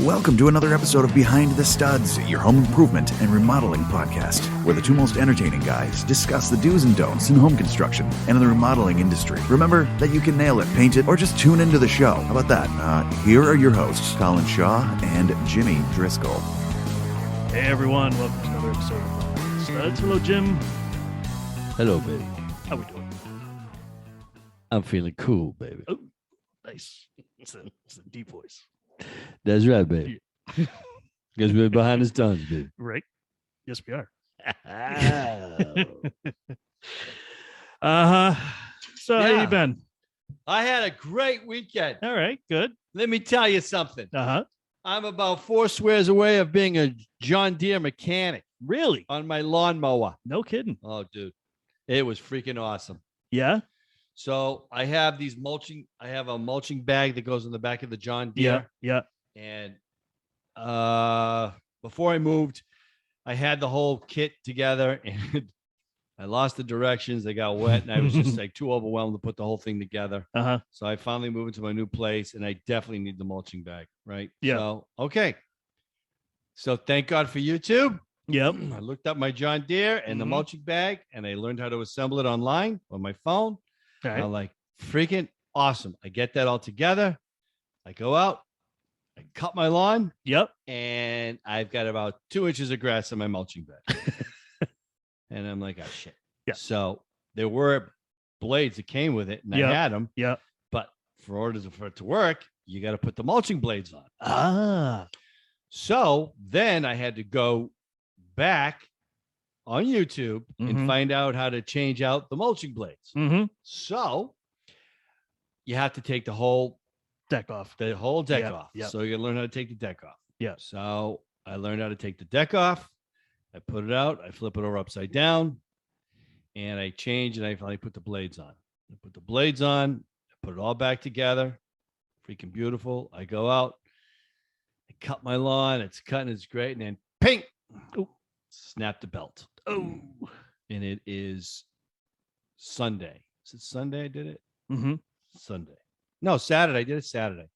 Welcome to another episode of Behind the Studs, your home improvement and remodeling podcast, where the two most entertaining guys discuss the do's and don'ts in home construction and in the remodeling industry. Remember that you can nail it, paint it, or just tune into the show. How about that? Here are your hosts, Colin Shaw and Jimmy Driscoll. Hey everyone, welcome to another episode of Behind the Studs. Hello, Jim. Hello, baby. How we doing? I'm feeling cool, baby. Oh, nice. It's a deep voice. That's right, baby. Because we're behind the studs, baby. Right? Yes, we are. So how you been? I had a great weekend. All right, good. Let me tell you something. Uh-huh. I'm about 4 swears away of being a John Deere mechanic Really? on my lawnmower. No kidding. Oh, dude. It was freaking awesome. Yeah? So I have a mulching bag that goes in the back of the John Deere. Yeah. And before I moved, I had the whole kit together and I lost the directions. They got wet and I was just like too overwhelmed to put the whole thing together. Uh-huh. So I finally moved into my new place and I definitely need the mulching bag. Right. Yeah. So, okay. So thank God for YouTube. Yep. I looked up my John Deere and the mulching bag and I learned how to assemble it online on my phone. All right. I'm like, freaking awesome. I get that all together. I go out, I cut my lawn, Yep. and I've got about 2 inches of grass in my mulching bag. And I'm like, oh, shit. Yeah. So there were blades that came with it, and Yep. I had them. Yeah. But for it to work, you got to put the mulching blades on. Ah. So then I had to go back on YouTube and find out how to change out the mulching blades. Mm-hmm. So you have to take the whole Deck off. deck Yep, off. yep. So you learn how to take the deck off. Yeah. So I learned how to take the deck off. I put it out. I flip it over upside down, and I change. And I finally put the blades on. I put the blades on. I put it all back together. Freaking beautiful. I go out. I cut my lawn. It's cutting. It's great. And then ping. Ooh, snap the belt. Oh. And it is Sunday. Is it Sunday I did it? Mm-hmm. Sunday. No, Saturday. I did it Saturday.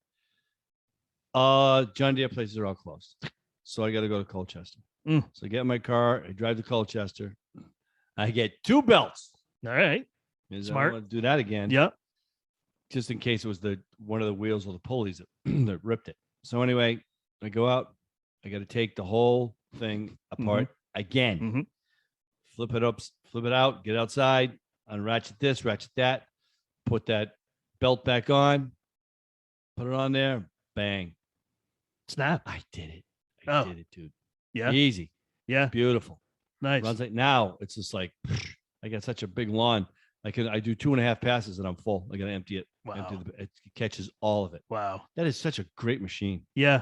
John Deere places are all closed. So I got to go to Colchester. Mm. So I get in my car. I drive to Colchester. I get 2 belts. All right. Because I Smart. don't want to do that again. Yep. Just in case it was one of the wheels or the pulleys that, that ripped it. So anyway, I go out. I got to take the whole thing apart again. Mm-hmm. Flip it up, flip it out, get outside, unratchet this, ratchet that, put that belt back on, put it on there, bang. Snap. I did it. Oh. I did it, dude. Yeah. Easy. Yeah. Beautiful. Nice. Runs like now it's just like I got such a big lawn. I do 2.5 passes and I'm full. I gotta empty it. Wow. It catches all of it. Wow. That is such a great machine. Yeah.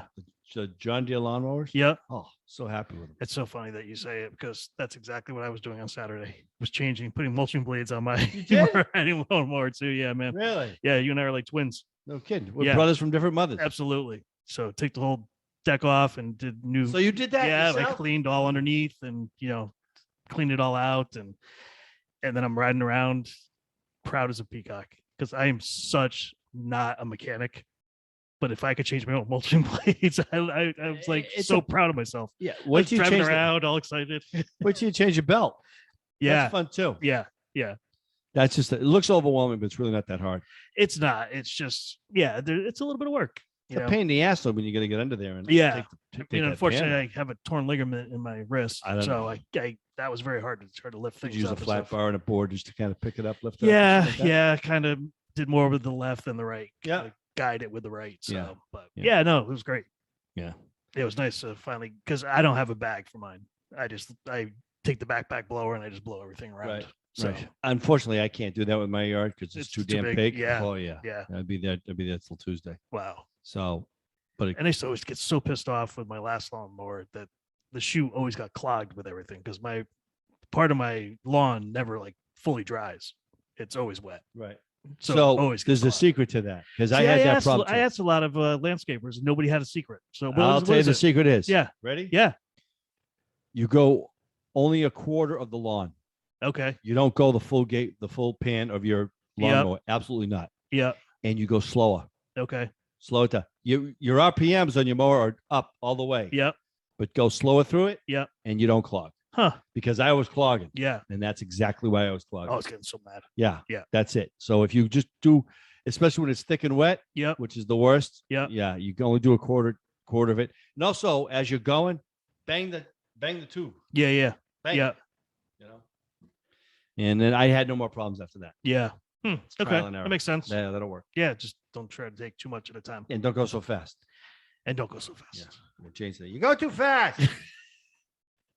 The John Deere lawnmowers. Yep. Oh, so happy with them. It's so funny that you say it because that's exactly what I was doing on Saturday. Was putting mulching blades on my lawnmower too. Yeah, man. Really? Yeah, you and I are like twins. No kidding. We're brothers from different mothers. Absolutely. So take the whole deck off and did new. So you did that? Yeah, yourself? I cleaned all underneath and cleaned it all out and then I'm riding around proud as a peacock because I am such not a mechanic. But if I could change my own mulching blades, I was like proud of myself. Yeah. Once you driving around, all excited. Wait till you change your belt. Yeah. That's fun too. Yeah. Yeah. That's just, it looks overwhelming, but it's really not that hard. It's not. It's just, it's a little bit of work. It's a pain in the ass though when you got to get under there. And yeah. take Unfortunately, I have a torn ligament in my wrist. I don't know. I that was very hard to try to lift things. Did you use up a flat bar and a board just to kind of pick it up, lift it up? Like yeah. Kind of did more with the left than the right. Yeah. Guide it with the right. So, yeah. But yeah, it was great. Yeah. It was nice to finally, because I don't have a bag for mine. I take the backpack blower and I just blow everything around. Right. So right. Unfortunately, I can't do that with my yard because it's too damn big. Yeah. Oh yeah. Yeah. I'd be there till Tuesday. Wow. So, but and I used to always get so pissed off with my last lawnmower that the chute always got clogged with everything because my part of my lawn never like fully dries. It's always wet. Right. So always there's a secret to that because I had that problem. I asked a lot of landscapers and nobody had a secret. So I'll tell you the secret is. Yeah. Ready? Yeah. You go only a quarter of the lawn. Okay. You don't go the full pan of your lawnmower. Absolutely not. Yeah. And you go slower. Okay. Slow it down. your RPMs on your mower are up all the way. Yep. But go slower through it. Yep. And you don't clog. Huh. Because I was clogging. Yeah. And that's exactly why I was clogging. I was getting so mad. Yeah. Yeah. That's it. So if you just do, especially when it's thick and wet, Yep. which is the worst. Yep. Yeah. You can only do a quarter of it. And also as you're going, bang the tube. Yeah. Yeah. Bang Yeah. it, you know. And then I had no more problems after that. Yeah. Trial Okay. and error. That makes sense. Yeah, that'll work. Yeah. Just don't try to take too much at a time. And don't go so fast. And don't go so fast. Yeah. We'll change that. You go too fast.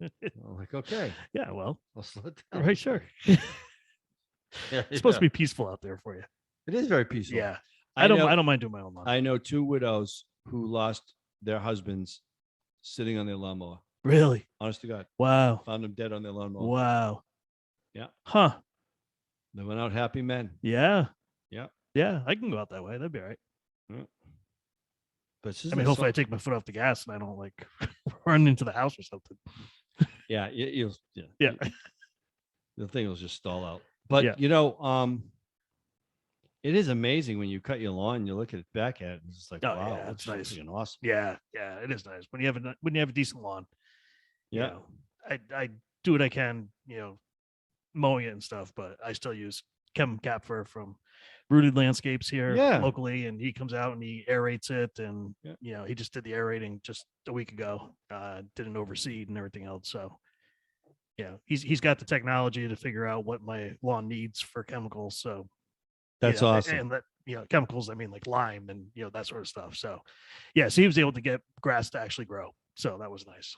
I'm like, okay, Yeah. Well, I'll slow it down. right. Sure. Yeah, It's supposed to be peaceful out there for you. It is very peaceful. Yeah. I know, don't mind doing my own lawn. I know 2 widows who lost their husbands sitting on their lawnmower. Really? Honest to God, Wow. found them dead on their lawnmower. Wow. Yeah. Huh. They went out happy men. Yeah. Yeah. Yeah. I can go out that way. That'd be all right. But it's just I mean, hopefully I take my foot off the gas and I don't like run into the house or something. yeah, Yeah. The thing will just stall out. But Yeah. it is amazing when you cut your lawn and you look at it back at it. It's just like, Oh, wow, yeah, that's it's nice. freaking awesome. Yeah. Yeah. It is nice when you have a decent lawn. Yeah. You know, I do what I can, mowing it and stuff, but I still use Kevin Capfer from Rooted Landscapes here Yeah. locally, and he comes out and he aerates it, and Yeah. he just did the aerating just a week ago. Did an overseed and everything else. So he's got the technology to figure out what my lawn needs for chemicals. So That's awesome. And that chemicals, I mean like lime and that sort of stuff. So so he was able to get grass to actually grow. So that was nice.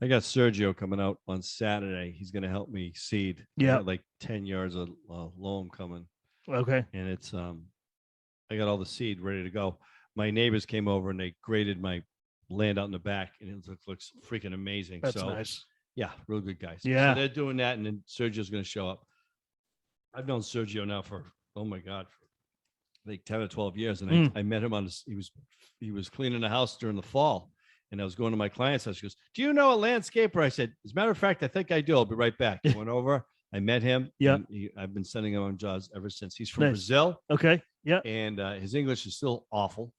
I got Sergio coming out on Saturday. He's going to help me seed. I Yeah. got like 10 yards of loam coming. Okay. And it's I got all the seed ready to go. My neighbors came over and they graded my land out in the back, and it looks freaking amazing. That's so nice. yeah, real good guys. Yeah. So they're doing that, and then Sergio's going to show up. I've known Sergio now for like 10 or 12 years, and I met him he was cleaning the house during the fall, and I was going to my client's house. He goes, "Do you know a landscaper?" I said, "As a matter of fact, I think I do. I'll be right back." I went over. I met him. Yeah. I've been sending him on jobs ever since. He's from Nice. Brazil. Okay. Yeah. And his English is still awful.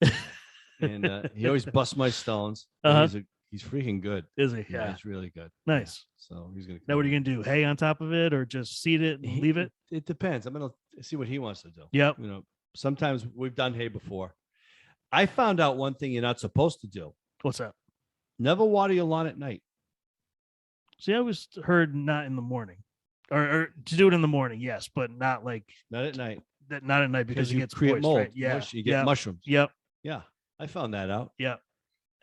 And he always busts my stones. Uh-huh. He's freaking good. Is he? Yeah. He's really good. Nice. So he's gonna. Now what are you gonna do? Hay on top of it, or just seed it and leave it? It depends. I'm gonna see what he wants to do. Yep. Sometimes we've done hay before. I found out one thing you're not supposed to do. What's that? Never water your lawn at night. See, I always heard not in the morning, or to do it in the morning, yes, but not like Not at night. that. Not at night because it you gets create moist, mold. right? Yeah. You get mushrooms. Yep. Yeah. I found that out. Yep.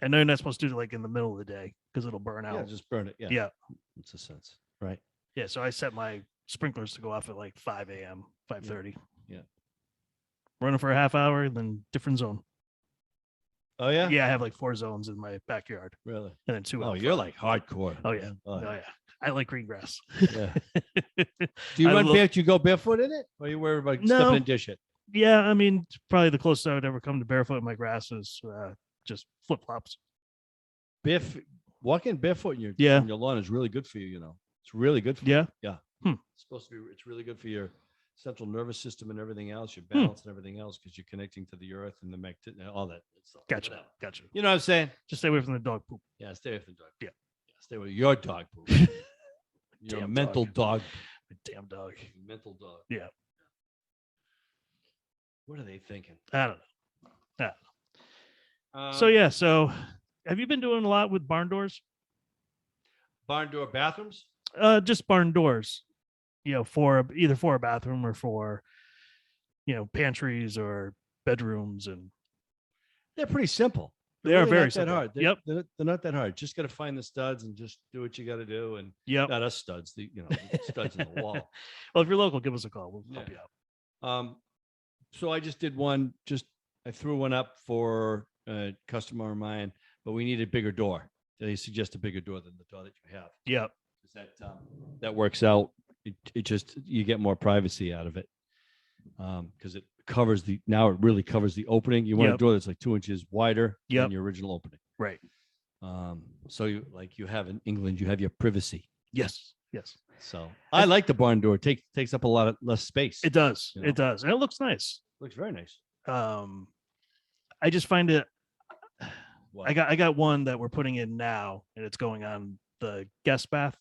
I know you're not supposed to do it like in the middle of the day because it'll burn Yeah, out. just burn it. Yeah. Yeah. It's a sense. Right. Yeah. So I set my sprinklers to go off at like 5 a.m., 5:30. Yeah. Running for a half hour, then different zone. Oh yeah. Yeah, I have like 4 zones in my backyard, Really? and then 2. Oh, out you're front. like hardcore. Oh yeah. Oh, Oh yeah. I like green grass. yeah. Do you I run love- barefoot? Do you go barefoot in it, or you wear like No. step and dish it? Yeah, I mean, probably the closest I would ever come to barefoot in my grass is just flip flops. Walking barefoot in your Yeah. on your lawn is really good for you. It's really good for you. Yeah. It's supposed to be. It's really good for your central nervous system and everything else, your balance and everything else, because you're connecting to the earth and the all that stuff. Gotcha. Gotcha. You know what I'm saying? Just stay away from the dog poop. Yeah. Stay away from dog. Yeah. Stay with your dog poop. Your Damn mental dog. dog. My damn dog. Mental dog. Yeah. What are they thinking? I don't know. So yeah. So have you been doing a lot with barn doors? Barn door bathrooms. Just barn doors. For either for a bathroom or for, pantries or bedrooms, and They're pretty simple. they are really very not simple. that hard. Yep. They're not that hard. Just got to find the studs and just do what you got to do. And Yep. not us studs, the studs in the wall. Well, if you're local, give us a call. We'll help you out. So I just did one. I threw one up for a customer of mine, but we need a bigger door. They suggest a bigger door than the door that you have. Yep. That works out. You get more privacy out of it because it really covers the opening. You want a Yep. door that's like 2 inches wider Yep. than your original opening. Right. So you have in England, you have your privacy. Yes. Yes. So I like the barn door. It takes up a lot of less space. It does. You know? It does. And it looks nice. Looks very nice. I just find it What? I got one that we're putting in now, and it's going on the guest bath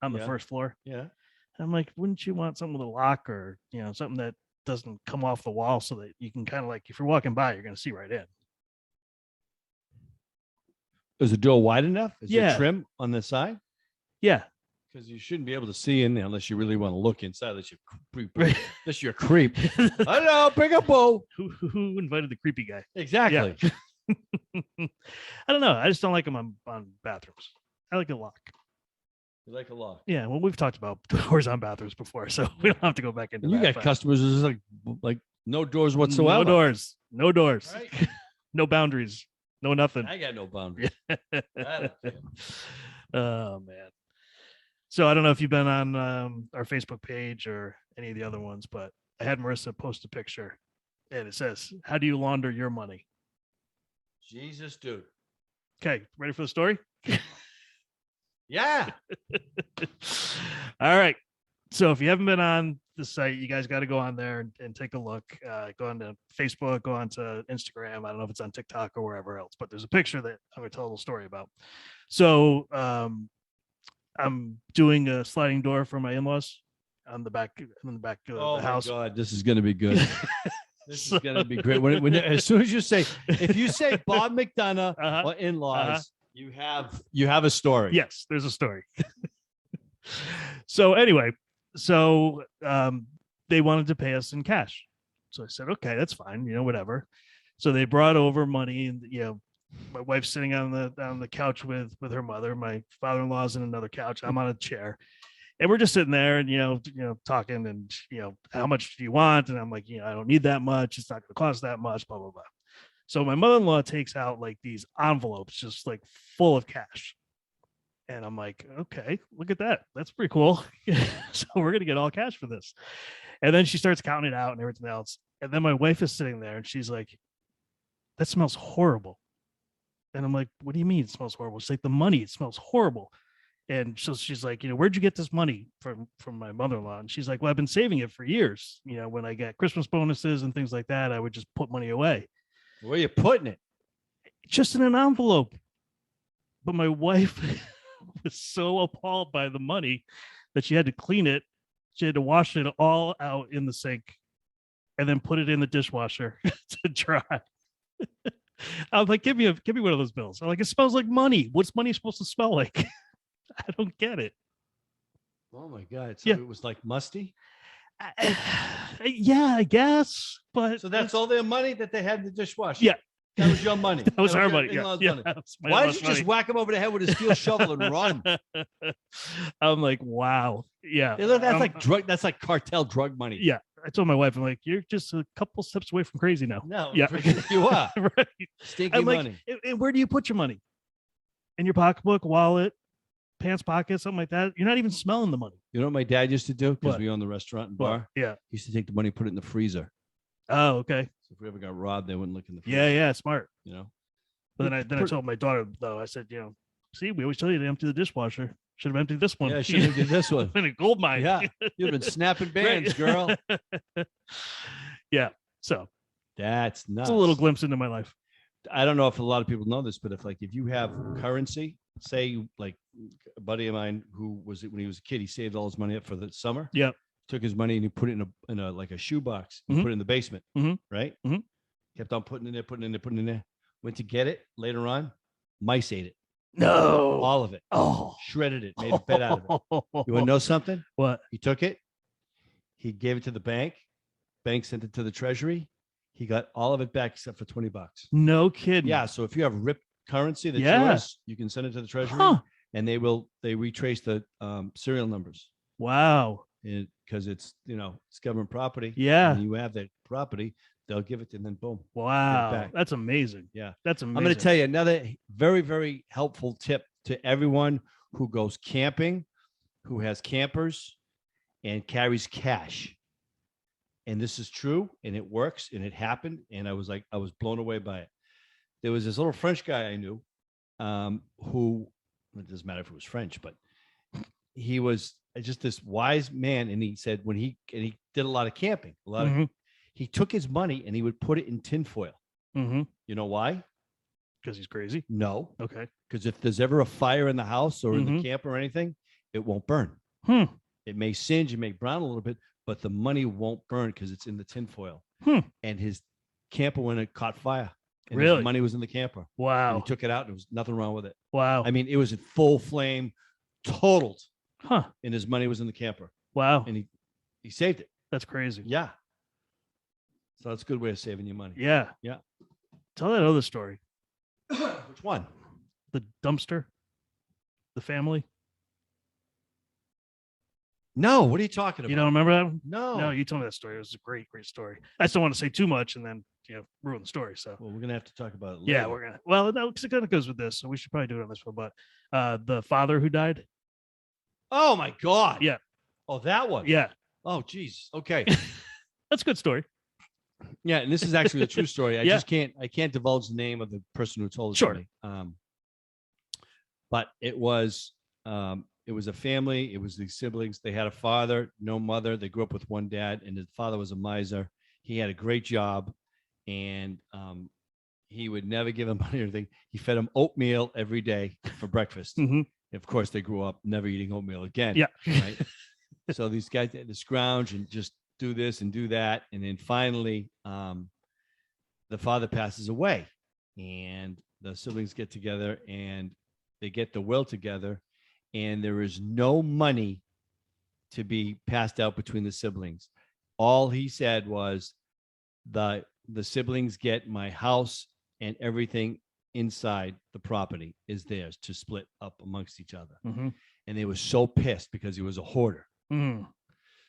on the Yeah. first floor. Yeah. I'm like, wouldn't you want something with a lock, or something that doesn't come off the wall, so that you can kind of like, if you're walking by, you're going to see right in. Is the door wide enough? Is there Yeah. trim on the side? Yeah. Because you shouldn't be able to see in there unless you really want to look inside. Unless you're a creep. I don't know. Bring a bow. Who invited the creepy guy? Exactly. I don't know. I just don't like them on bathrooms. I like a lock. You like a lock. Yeah, well, we've talked about doors on bathrooms before, so we don't have to go back into And you that. got but customers who's like no doors whatsoever. No doors, Right? no boundaries, no nothing. I got no boundaries. I don't care. Oh man. So I don't know if you've been on our Facebook page or any of the other ones, but I had Marissa post a picture, and it says, "How do you launder your money?" Jesus, dude. Okay, ready for the story? Yeah. All right. So if you haven't been on the site, you guys got to go on there and take a look. Go on to Facebook, go on to Instagram. I don't know if it's on TikTok or wherever else, but there's a picture that I'm going to tell a little story about. So I'm doing a sliding door for my in-laws on the back of Oh the my house. God, this is gonna be good. This is gonna be great. When as soon as you say, if you say Bob McDonough or in-laws, you have a story. Yes, there's a story. So anyway, they wanted to pay us in cash. So I said, okay, that's fine, whatever. So they brought over money, and my wife's sitting on the couch with her mother. My father-in-law's in another couch. I'm on a chair. And we're just sitting there and, talking and, how much do you want? And I'm like, I don't need that much. It's not going to cost that much, blah, blah, blah. So my mother-in-law takes out like these envelopes, just like full of cash. And I'm like, okay, look at that. That's pretty cool. So we're going to get all cash for this. And then she starts counting it out and everything else. And then my wife is sitting there and she's like, that smells horrible. And I'm like, what do you mean it smells horrible? She's like, the money, it smells horrible. And so she's like, where'd you get this money from my mother-in-law? And she's like, well, I've been saving it for years. When I get Christmas bonuses and things like that, I would just put money away. Where are you putting it? Just in an envelope. But my wife was so appalled by the money that she had to clean it. She had to wash it all out in the sink and then put it in the dishwasher to dry. I'm like, give me one of those bills. I'm like, it smells like money. What's money supposed to smell like? I don't get it. Oh my God. So it was like musty? Yeah, I guess. But so that's all their money that they had in the dishwasher? Yeah. That was your money. That was our money. Yeah. Money. Why did you just whack him over the head with a steel shovel and run? I'm like, wow. Yeah. That's like drug. That's like cartel drug money. Yeah. I told my wife, I'm like, you're just a couple steps away from crazy now. No. Yeah. You are. Right. Stinky I'm like, money. and where do you put your money? In your pocketbook, wallet, pants pocket, something like that. You're not even smelling the money. You know what my dad used to do? Because What? we own the restaurant and bar. Yeah. He used to take the money, put it in the freezer. Oh, okay. So if we ever got robbed, they wouldn't look in the freezer. Yeah, smart. But then I Put- told my daughter, though, I said, see, we always tell you to empty the dishwasher. Should have emptied this one. Yeah, should have did this one. Been a gold mine. Yeah, you've been snapping bands, girl. Yeah. So That's nuts. it's a little glimpse into my life. I don't know if a lot of people know this, but if you have currency, say like a buddy of mine who was when he was a kid, he saved all his money up for the summer. Yeah. Took his money and he put it in a like a shoebox and Mhm. put it in the basement. Mhm. Right. Mhm. Kept on putting it in there. Went to get it later on. Mice ate it. No. All of it. Oh. Shredded it. Made a bed out of it. You want to know something? What? He took it. He gave it to the bank. Bank sent it to the treasury. He got all of it back except for $20. No kidding. Yeah. So if you have ripped currency that's Yeah. yours, you can send it to the treasury and they retrace the serial numbers. Wow. Because it's government property. Yeah. And you have that property, they'll give it and then boom. Wow. back. That's amazing. Yeah. That's amazing. I'm going to tell you another very, very helpful tip to everyone who goes camping, who has campers and carries cash. And this is true and it works and it happened. And I was blown away by it. There was this little French guy I knew who, it doesn't matter if it was French, but he was just this wise man. And he said he did a lot of camping, he took his money and he would put it in tinfoil. Mm-hmm. You know why? Because he's crazy. No, Okay. because if there's ever a fire in the house or in Mhm. the camp or anything, it won't burn. Hmm. It may singe, it may brown a little bit, but the money won't burn because it's in the tinfoil. Hmm. And his camper went and caught fire. And Really? his money was in the camper. And Wow. he took it out. And there was nothing wrong with it. Wow. I mean, it was in full flame, totaled, Huh. and his money was in the camper. Wow. And he saved it. That's crazy. Yeah. So that's a good way of saving your money. Yeah. Yeah. Tell that other story. Which one? The dumpster. The family. No. What are you talking about? You don't remember that one? No. No, you told me that story. It was a great, great story. I just don't want to say too much and then ruin the story. So Well, we're gonna have to talk about it later. yeah, we're gonna. Well, no, because it kind of goes with this, so we should probably do it on this one. But the father who died. Oh my God. Yeah. Oh, that one. Yeah, Oh, geez. Okay. that's a good story. Yeah, and this is actually a true story. I Yeah. just can't divulge the name of the person who told it Sure. to me. But it was a family. It was the siblings. They had a father, no mother. They grew up with one dad, and his father was a miser. He had a great job, and he would never give him money or anything. He fed him oatmeal every day for breakfast. Mhm. Of course, they grew up never eating oatmeal again. Yeah. Right. So these guys had to scrounge and just do this and do that. And then finally, the father passes away, and the siblings get together and they get the will together, and there is no money to be passed out between the siblings. All he said was the siblings get my house and everything inside the property is theirs to split up amongst each other. Mm-hmm. And they were so pissed because he was a hoarder. Mm.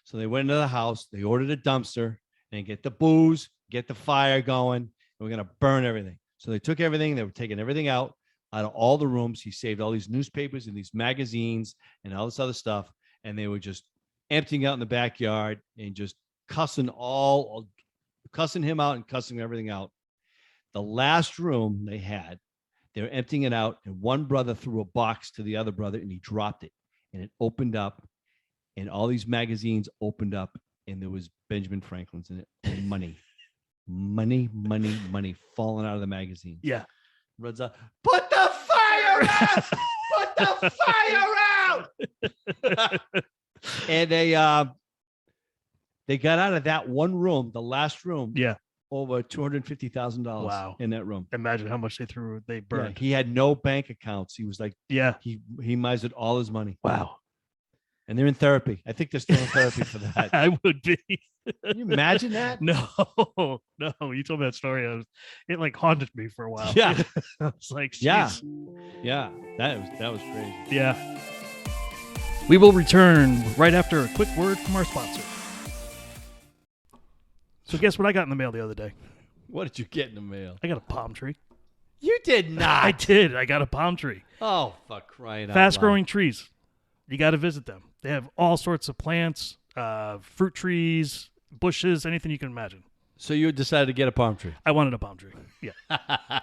So they went into the house, they ordered a dumpster and get the booze, get the fire going, and we're going to burn everything. So they took everything, they were taking everything out of all the rooms. He saved all these newspapers and these magazines and all this other stuff. And they were just emptying out in the backyard and just cussing him out and cussing everything out. The last room they were emptying it out, and one brother threw a box to the other brother and he dropped it, and it opened up, and all these magazines opened up, and there was Benjamin Franklin's in it, and money falling out of the magazine. Yeah. Runs up, put the fire out! Put the fire out! And they got out of that one room, the last room. Yeah. Over $250,000. Wow. In that room. Imagine how much they burned. Yeah, he had no bank accounts. He was like, Yeah. he misered all his money. Wow. And they're in therapy. I think they're still in therapy for that. I would be. Can you imagine that? No. You told me that story. It like haunted me for a while. Yeah. I was like, Yeah. "Jeez." Yeah. That was crazy. Yeah. We will return right after a quick word from our sponsor. So guess what I got in the mail the other day? What did you get in the mail? I got a palm tree. You did not. I did. I got a palm tree. Oh, fuck crying out Fast loud. growing trees. You got to visit them. They have all sorts of plants, fruit trees, bushes, anything you can imagine. So you decided to get a palm tree. I wanted a palm tree. Yeah.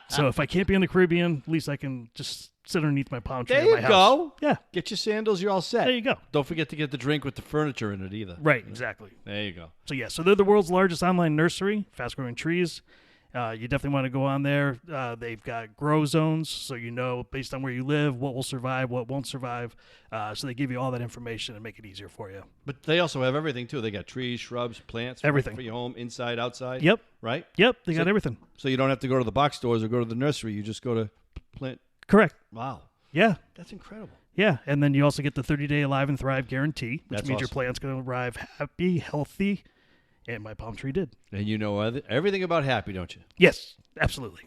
So if I can't be in the Caribbean, at least I can just sit underneath my palm tree There at my you house. go. Yeah. Get your sandals. You're all set. There you go. Don't forget to get the drink with the furniture in it either. Right. Exactly. There you go. So yeah, so they're the world's largest online nursery, fast growing trees. You definitely want to go on there. They've got grow zones, so you know based on where you live, what will survive, what won't survive. So they give you all that information and make it easier for you. But they also have everything too. They got trees, shrubs, plants, Everything. for your home, inside, outside. Yep. Right? Yep. They got everything. So you don't have to go to the box stores or go to the nursery. You just go to plant. Correct. Wow. Yeah. That's incredible. Yeah. And then you also get the 30-day Alive and Thrive guarantee, which That's means your awesome. plant's going to arrive happy, healthy. And my palm tree did. And you know everything about happy, don't you? Yes, absolutely.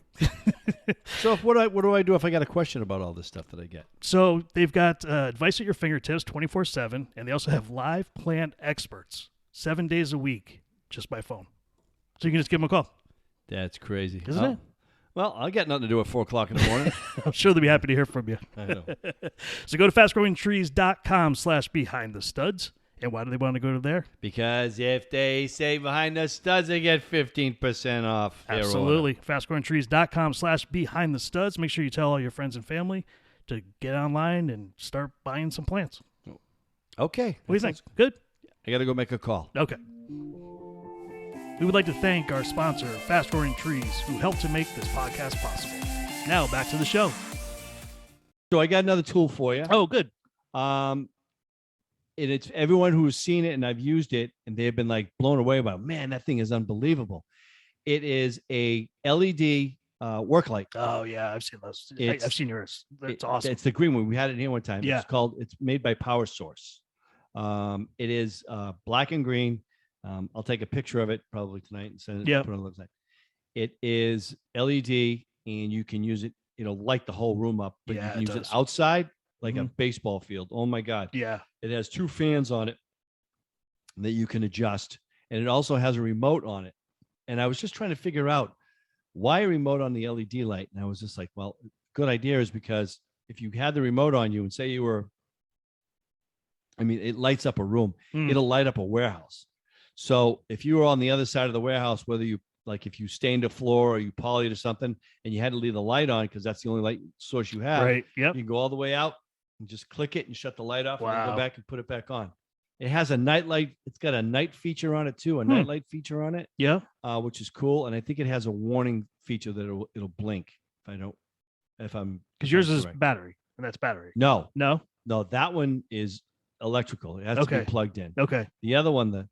So what do I do if I got a question about all this stuff that I get? So they've got advice at your fingertips 24/7, and they also have live plant experts 7 days a week just by phone. So you can just give them a call. That's crazy. Isn't it? Well, I got nothing to do at 4 o'clock in the morning. I'm sure they'll be happy to hear from you. I know. So go to fastgrowingtrees.com/behindthestuds. And why do they want to go to there? Because if they say behind the studs, they get 15% off. Their Absolutely. Fastgrowingtrees.com/behindthestuds. Make sure you tell all your friends and family to get online and start buying some plants. order. Okay. What do you think? Good? I got to go make a call. Okay. We would like to thank our sponsor, Fast Growing Trees, who helped to make this podcast possible. Now back to the show. So I got another tool for you. Oh, good. And it's everyone who's seen it and I've used it and they've been like blown away about, man, that thing is unbelievable. It is a LED work light. Oh yeah, I've seen those. I've seen yours. That's awesome. It's the green one. We had it here one time. Yeah. It's made by Power Source. It is black and green. I'll take a picture of it probably tonight and send it. Yeah. Put it on the website. It is LED and you can use it, light the whole room up, but Yeah, you can it use it does. outside like a baseball field. Oh my God. Yeah. It has 2 fans on it that you can adjust. And it also has a remote on it. And I was just trying to figure out why a remote on the LED light. And I was just like, well, good idea is because if you had the remote on you and say you were, it lights up a room, it'll light up a warehouse. So if you were on the other side of the warehouse, whether you if you stained a floor or you polyed or something and you had to leave the light on because that's the only light source you have, Right. Yep. you can go all the way out and just click it and shut the light off and then Wow. go back and put it back on. It has a night light. It's got a night feature on it too, a night light feature on it, Yeah. which is cool. And I think it has a warning feature that it'll blink if I'm Because yours is correct. battery, and that's battery. No, No. that one is electrical. It has to Okay. be plugged in. Okay. The other one,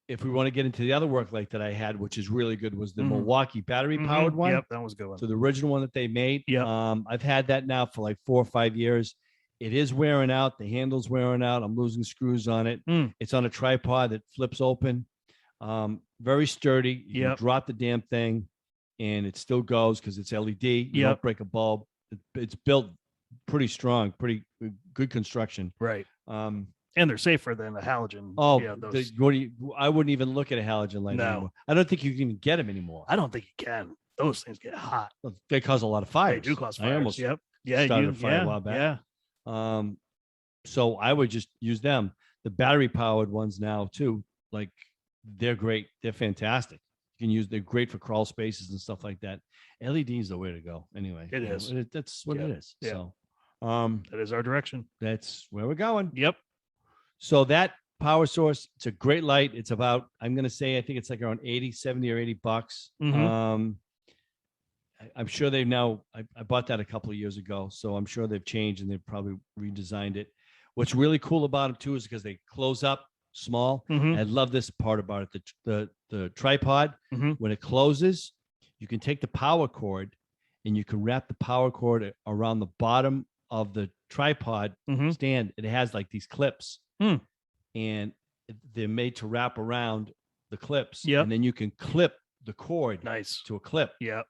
if we want to get into the other work light that I had, which is really good, was the Milwaukee battery powered one. Yep, that was a good one. So the original one that they made. Yep. I've had that now for like 4 or 5 years. It is wearing out. The handle's wearing out. I'm losing screws on it. It's on a tripod that flips open. Very sturdy. You can drop the damn thing and it still goes because it's LED. You don't break a bulb. It's built pretty strong, pretty good construction. Right. And they're safer than the halogen. Oh, yeah, I wouldn't even look at a halogen light anymore. I don't think you can even get them anymore. I don't think you can. Those things get hot. They cause a lot of fires. They do cause fires. I almost yeah, started a fire a while back. Yeah. So I would just use them. The battery powered ones now too. Like they're great. They're fantastic. You can use. They're great for crawl spaces and stuff like that. LED is the way to go. Anyway, It is. That's what it is. Yeah. So, that is our direction. that's where we're going. Yep. So that Power Source, it's a great light. It's about, I'm going to say, I think it's like around 70 or $80. I'm sure they've now, I bought that a couple of years ago. So I'm sure they've changed and they've probably redesigned it. What's really cool about them too, is because they close up small. I love this part about it. The tripod, when it closes, you can take the power cord and you can wrap the power cord around the bottom of the tripod stand. It has like these clips and they're made to wrap around the clips. And then you can clip the cord to a clip. Yep.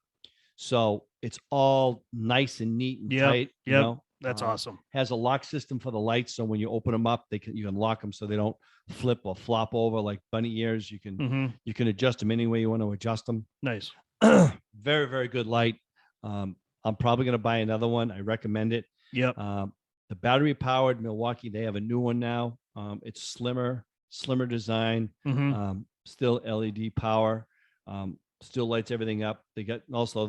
So it's all nice and neat and tight. You know? That's awesome. Has a lock system for the lights. So when you open them up, you can lock them so they don't flip or flop over like bunny ears. You can adjust them any way you want to adjust them. Nice. Very, very good light. I'm probably going to buy another one. I recommend it. Yep. The battery powered Milwaukee, they have a new one now. It's slimmer design, still LED power, still lights everything up. They got also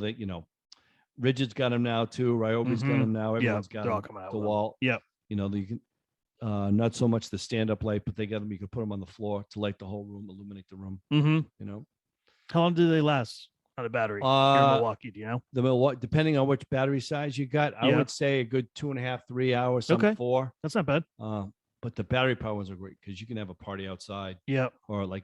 Rigid's got them now too. Ryobi's got them now. Everyone's got them. All coming out The with wall. Yep. You can not so much the stand-up light, but they got them. You can put them on the floor to light the whole room, illuminate the room. How long do they last on a battery? Here in Milwaukee, do you know? The Milwaukee, depending on which battery size you got, I would say a good 2.5, 3 hours. Some 4. That's not bad. But the battery power ones are great because you can have a party outside. Yeah. Or like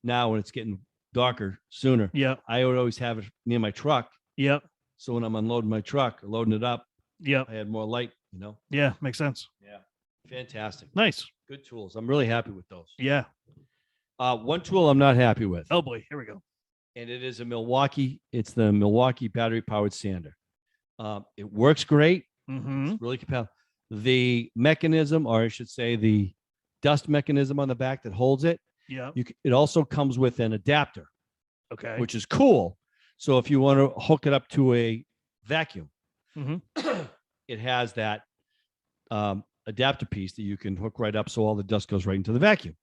now when it's getting darker sooner. Yeah. I would always have it near my truck. Yep. So when I'm unloading my truck, loading it up, yep, I had more light. Yeah, makes sense. Yeah. Fantastic. Nice. Good tools. I'm really happy with those. Yeah. One tool I'm not happy with. Oh boy, here we go. And it is a Milwaukee. It's the Milwaukee battery powered sander. It works great. It's really compelling. The mechanism, or I should say the dust mechanism on the back that holds it. Yeah. It also comes with an adapter. Okay. Which is cool. So if you want to hook it up to a vacuum, it has that adapter piece that you can hook right up so all the dust goes right into the vacuum.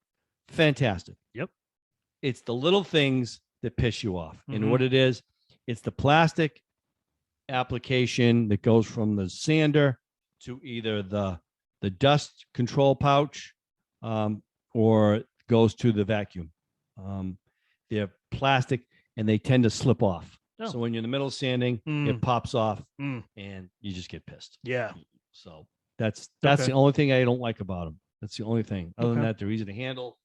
Fantastic. Yep. It's the little things that piss you off. And what it is, it's the plastic application that goes from the sander to either the dust control pouch or goes to the vacuum. They're plastic and they tend to slip off. No. So when you're in the middle of sanding, Mm. it pops off Mm. and you just get pissed. Yeah. So that's Okay. the only thing I don't like about them. That's the only thing. Other than Okay. that, they're easy to handle,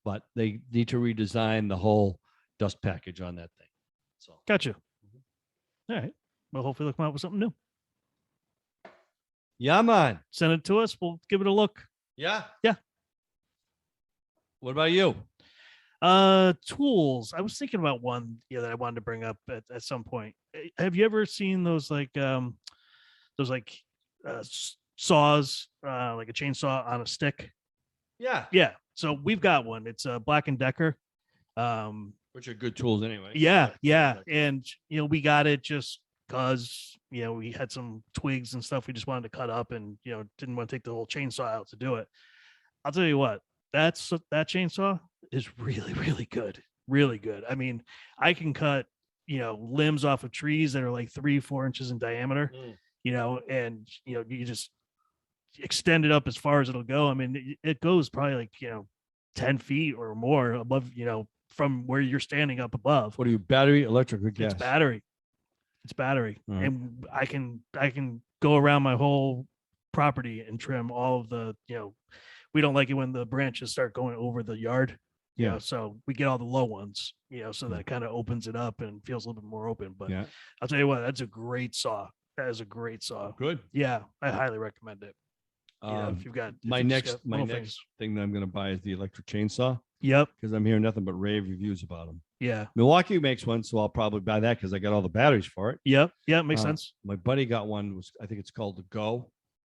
but they need to redesign the whole dust package on that thing. So Gotcha. All right. Well, hopefully they'll come out with something new. yeah, man. Send it to us. We'll give it a look. Yeah. Yeah. What about you? Tools. I was thinking about one that I wanted to bring up at some point. Have you ever seen those saws, like a chainsaw on a stick? Yeah. Yeah. So we've got one. It's a Black and Decker. Which are good tools anyway. Yeah. And we got it just because we had some twigs and stuff we just wanted to cut up, and didn't want to take the whole chainsaw out to do it. I'll tell you what, that chainsaw is really, really good. Really good. I mean, I can cut limbs off of trees that are like 3-4 inches in diameter. And you just extend it up as far as it'll go. I mean, it goes probably like 10 feet or more above from where you're standing up above. What are you, battery, electric, or gas? It's battery. Right. And I can go around my whole property and trim all of the we don't like it when the branches start going over the yard. Yeah. So we get all the low ones, so that kind of opens it up and feels a little bit more open. But Yeah. I'll tell you what, that's a great saw. That is a great saw. Good. Yeah, I highly recommend it. If you've got my if you just next got little next things. thing that I'm going to buy is the electric chainsaw Yep. because I'm hearing nothing but rave reviews about them. Yeah. Milwaukee makes one, so I'll probably buy that because I got all the batteries for it. Yep. Yeah, makes sense. My buddy got one. I think it's called the Go.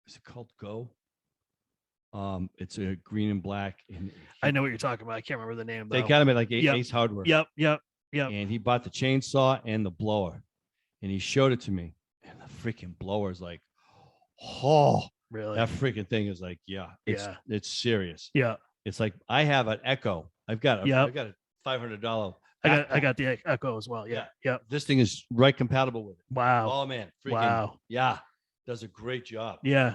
Is it called Go? It's a green and black. And I know what you're talking about. I can't remember the name. they though. got them at like Yep. Ace Hardware. Yep. And he bought the chainsaw and the blower, and he showed it to me. And the freaking blower is like, oh, Really? that freaking thing is like, it's serious. Yeah. It's like I have an Echo. I've got a $500. I got the Echo as well. Yeah. Yep. This thing is right compatible with it. Wow. Oh man, freaking, Wow. yeah, does a great job. Yeah.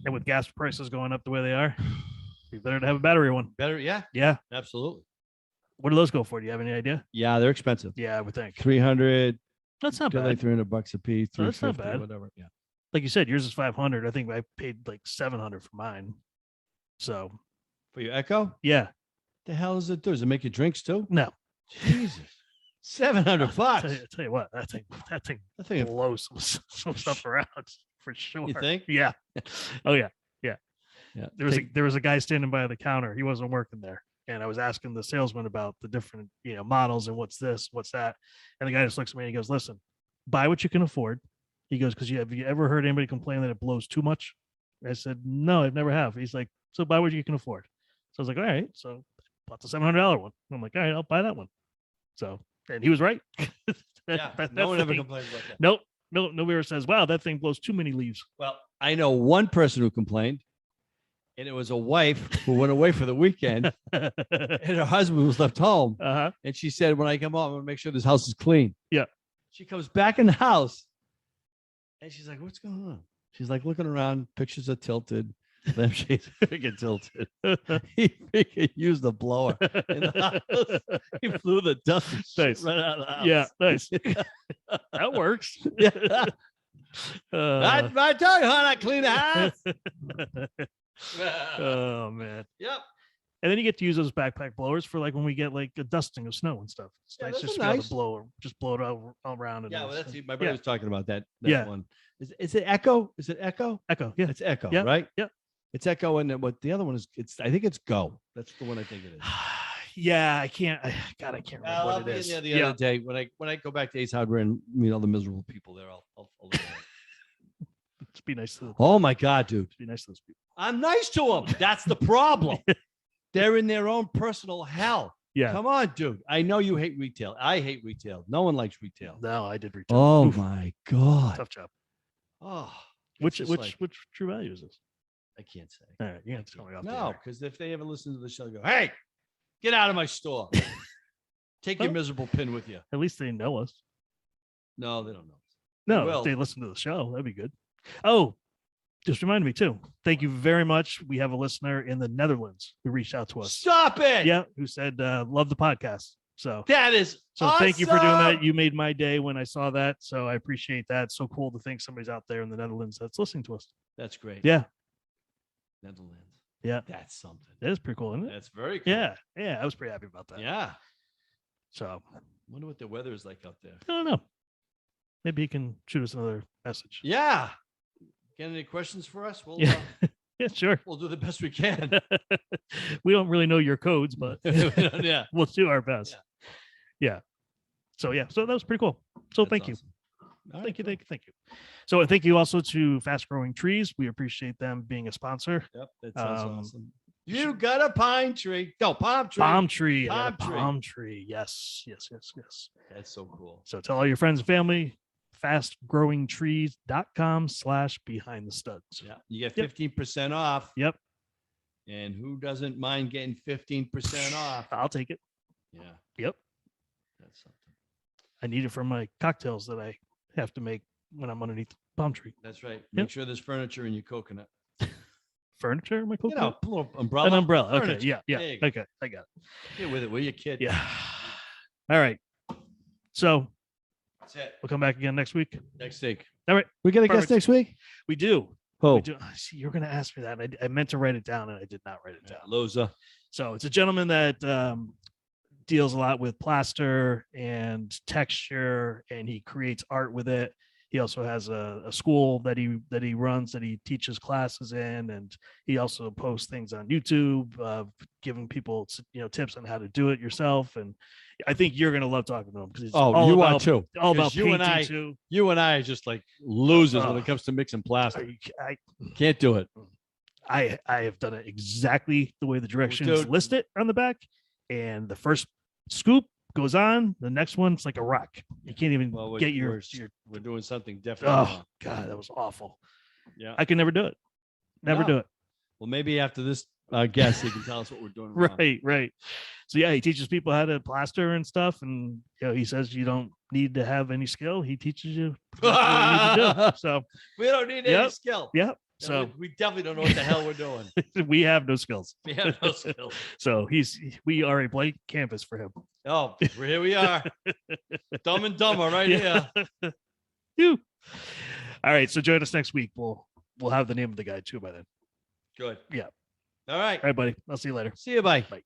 And with gas prices going up the way they are, you better to have a battery one. Better, yeah, Yeah. absolutely. What do those go for? Do you have any idea? Yeah, they're expensive. Yeah, I would think. 300. That's not They're bad. like $300 a piece. No, that's not 350, bad. whatever. Yeah. Like you said, yours is 500. I think I paid like 700 for mine. So For your Echo, yeah. the hell does it do? Does it make you drinks too? No. Jesus, $700. Tell you what, that thing I think blows some stuff around for sure. You think? Yeah. Oh yeah. yeah. There was a guy standing by the counter. He wasn't working there. And I was asking the salesman about the different, models and what's this, what's that. And the guy just looks at me and he goes, listen, buy what you can afford. He goes, because have you ever heard anybody complain that it blows too much? I said, no, I've never have. He's like, so buy what you can afford. So I was like, all right. So I bought the $700 one. I'm like, all right, I'll buy that one. So, and he was right. Yeah, That no one ever thing- complains about that. Nope. No, nobody ever says, wow, that thing blows too many leaves. Well, I know one person who complained, and it was a wife who went away for the weekend, and her husband was left home. Uh-huh. And she said, when I come home, I'm going to make sure this house is clean. Yeah. She She comes back in the house, and she's like, what's going on? She's like looking around, pictures are tilted, lampshades are freaking tilted. He freaking used the blower in the house. He blew the dust and shit Nice. right out of the house. Yeah, nice. That works. Yeah. I tell you, hon, I clean the house. Oh man. Yep. And then you get to use those backpack blowers for like when we get like a dusting of snow and stuff. It's Yeah, nice those just are to be able nice. to blow it all around. And Yeah, well, everything. that's my brother was talking about that Yeah. one. Is it Echo? Is it Echo? Echo. Yeah. It's Echo, Yeah, right? yeah. It's Echo, and then what the other one is? I think it's Go. That's the one I think it is. Yeah, I can't remember I'll what be it in is. there the Yeah. other day when I go back to Ace Hardware and meet all the miserable people there. I'll look at it. Just be nice to them. Oh my God, dude! Be nice to those people. I'm nice to them. That's the problem. They're in their own personal hell. Yeah. Come on, dude. I know you hate retail. I hate retail. No one likes retail. No, I did retail. Oh Oof, my God. tough job. Oh, Which it's which just like- which True Value is this? I can't say. All right, you have to tell me off. the No, air. because if they ever listen to the show, they go, hey, get out of my store. Take your Well- miserable pin with you. At least they know us. No, they don't know. No, will. if they listen to the show, that'd be good. Oh, just reminded me too. Thank you very much. We have a listener in the Netherlands who reached out to us. Stop it. Yeah, who said love the podcast. So That is thank you for doing that. awesome! You made my day when I saw that. So I appreciate that. It's so cool to think somebody's out there in the Netherlands that's listening to us. That's great. Yeah. Netherlands. Yeah. That's something. That is pretty cool, isn't it? That's very cool. Yeah. Yeah. I was pretty happy about that. Yeah. So Wonder what the weather is like up there. I don't know. Maybe you can shoot us another message. Yeah. Got any questions for us? We'll, Yeah. Yeah, sure. we'll do the best we can. We don't really know your codes, but Yeah. we'll do our best. Yeah. So that was pretty cool. So thank you. Thank you. So thank you also to Fast Growing Trees. We appreciate them being a sponsor. Yep. That sounds Um, awesome. You got a pine tree. No, palm tree. Palm tree. I got a Palm tree. palm tree. Yes. That's so cool. So tell all your friends and family, fastgrowingtrees.com/behind the studs. Yeah. You get Yep. 15% off. Yep. And who doesn't mind getting 15% off? I'll take it. Yeah. Yep. That's something. I need it for my cocktails that I have to make when I'm underneath the palm tree. That's right. Make Yep. sure there's furniture in your coconut. Furniture, am I You know, cooking? a little umbrella. An umbrella. Okay. Furniture. Yeah. There you go. Okay. I got it. Get with it. Will you, kid? Yeah. All right. So That's it. we'll come back again next week. Next week. All right. We got a Perfect. guest next week? We do. Oh, We do. See, you're going to ask me that. I meant to write it down and I did not write it down. Loza. So it's a gentleman that deals a lot with plaster and texture, and he creates art with it. He also has a school that he runs that he teaches classes in, and he also posts things on YouTube, giving people tips on how to do it yourself. And I think you're gonna love talking to him because it's all you about, are too. all about 'Cause you painting and I- too. You and I are just like losers when Oh. it comes to mixing Are plastic. you- Can't do it. I have done it exactly the way the directions Dude. list it on the back, and the first scoop goes on. The next one's like a rock. You can't even Well, get your. we're doing something different. Oh God, that was awful. Yeah. I can never do it. Never No. do it. Well, maybe after this guest, he can tell us what we're doing wrong. Right. So yeah, he teaches people how to plaster and stuff, and he says you don't need to have any skill. He teaches you exactly what you need to do. So We don't need any Yep. skill. yeah, So so we definitely don't know what the hell we're doing. we have no skills. We have no skill. So we are a blank canvas for him. Oh, here we are. Dumb and dumber right Yeah. here. Phew. All right, so join us next week. We'll have the name of the guy too by then. Good. Yeah. All right. All right, buddy. I'll see you later. See you. Bye. Bye.